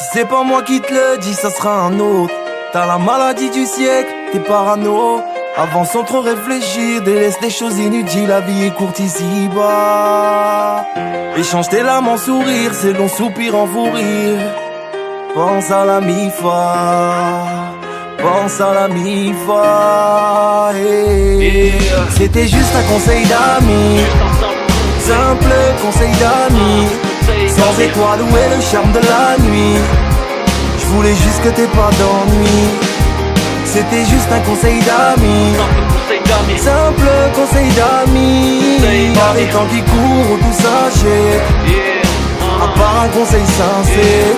Si c'est pas moi qui te le dis, ça sera un autre. T'as la maladie du siècle, t'es parano. Avance sans trop réfléchir, délaisse les choses inutiles. La vie est courte ici-bas. Échange tes larmes en sourire, c'est long soupir en fou rire. Pense à la mi-fa, pense à la mi-fa. C'était juste un conseil d'amis, simple conseil d'amis. Sans étoiles, où est le charme de la nuit? Je voulais juste que t'aies pas d'ennui. C'était juste un conseil d'amis, simple conseil d'amis. Par les temps qui courent, tout sachet, à part un conseil sincère.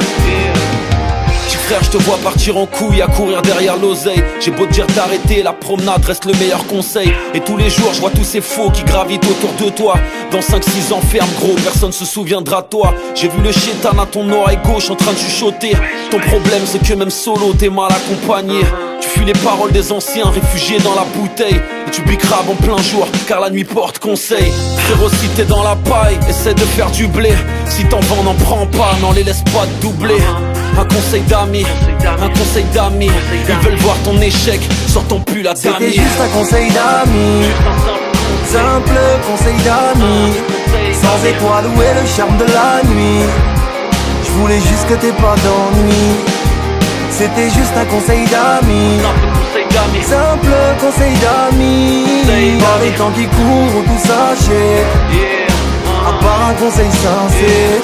Petit frère, je te vois partir en couille à courir derrière l'oseille. J'ai beau te dire d'arrêter, la promenade reste le meilleur conseil. Et tous les jours, je vois tous ces faux qui gravitent autour de toi. Dans 5-6 ans, ferme gros, personne se souviendra de toi. J'ai vu le chétan à ton oreille gauche en train de chuchoter. Ton problème, c'est que même solo, t'es mal accompagné. Tu fuis les paroles des anciens, réfugiés dans la bouteille. Et tu bicrabes en plein jour, car la nuit porte conseil. Frérot, si t'es dans la paille, essaie de faire du blé. Si t'en vends, n'en prends pas, n'en les laisse pas te doubler. Un conseil d'amis, un conseil d'amis. Ils veulent voir ton échec, sors ton pull à damier. C'était juste un conseil d'amis, simple conseil d'amis. Sans étoiles, où est le charme de la nuit? Je voulais juste que t'aies pas d'ennui. C'était juste un conseil d'amis, simple conseil d'amis. Par les temps qui courent, tout sachet, à part un conseil sincère.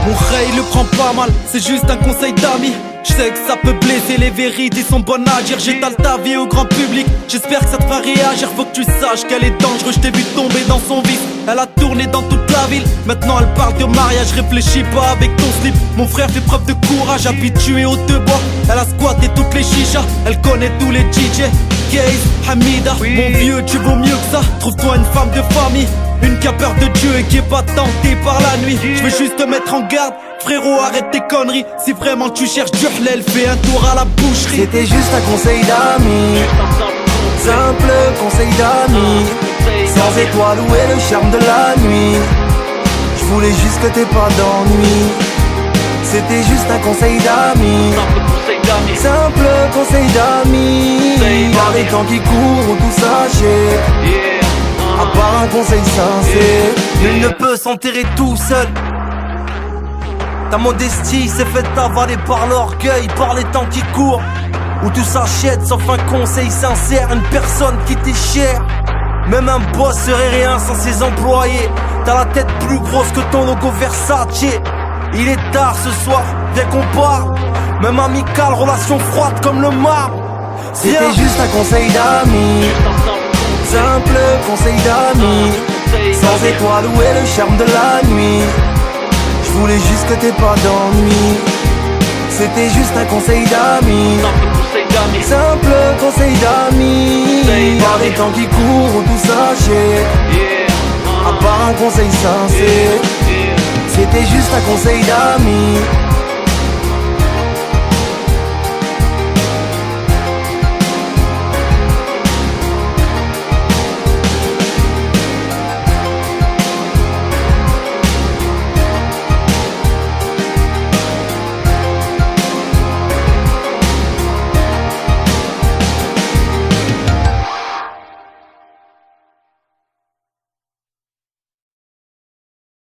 Mon rey le prend pas mal, c'est juste un conseil d'amis. Je sais que ça peut blesser, les vérités sont bonnes à dire. J'étale ta vie au grand public, j'espère que ça te fera réagir. Faut que tu saches qu'elle est dangereuse, je t'ai vu tomber dans son vice. Elle a tourné dans toute la ville, maintenant elle parle de mariage. Réfléchis pas avec ton slip, mon frère fait preuve de courage. Habitué aux deux bois, elle a squatté toutes les chichas. Elle connaît tous les DJ, Gaze, Hamida. Mon vieux, tu vaux mieux que ça, trouve-toi une femme de famille. Une qui a peur de Dieu et qui est pas tentée par la nuit. Je veux juste te mettre en garde, frérot, arrête tes conneries. Si vraiment tu cherches du halal, fais un tour à la boucherie. C'était juste un conseil d'amis, simple conseil d'amis. Sans étoiles, où est le charme de la nuit? Je voulais juste que t'aies pas d'ennui. C'était juste un conseil d'amis, simple conseil d'amis. Par les temps qui courent, tout sachet, à part un conseil sincère. Nul ne peut s'enterrer tout seul. Ta modestie s'est faite avaler par l'orgueil, par les temps qui courent, où tout s'achète sauf un conseil sincère. Une personne qui t'est chère, même un boss serait rien sans ses employés. T'as la tête plus grosse que ton logo Versace. Il est tard ce soir, viens qu'on parle. Même amical, relation froide comme le marbre. C'était juste un conseil d'amis, simple conseil d'amis. Sans étoiles, où est le charme de la nuit? Je voulais juste que t'aies pas d'ennui. C'était juste un conseil d'amis, simple conseil d'amis. Par les temps qui courent, tout sachet, à part un conseil sincère. C'était juste un conseil d'amis,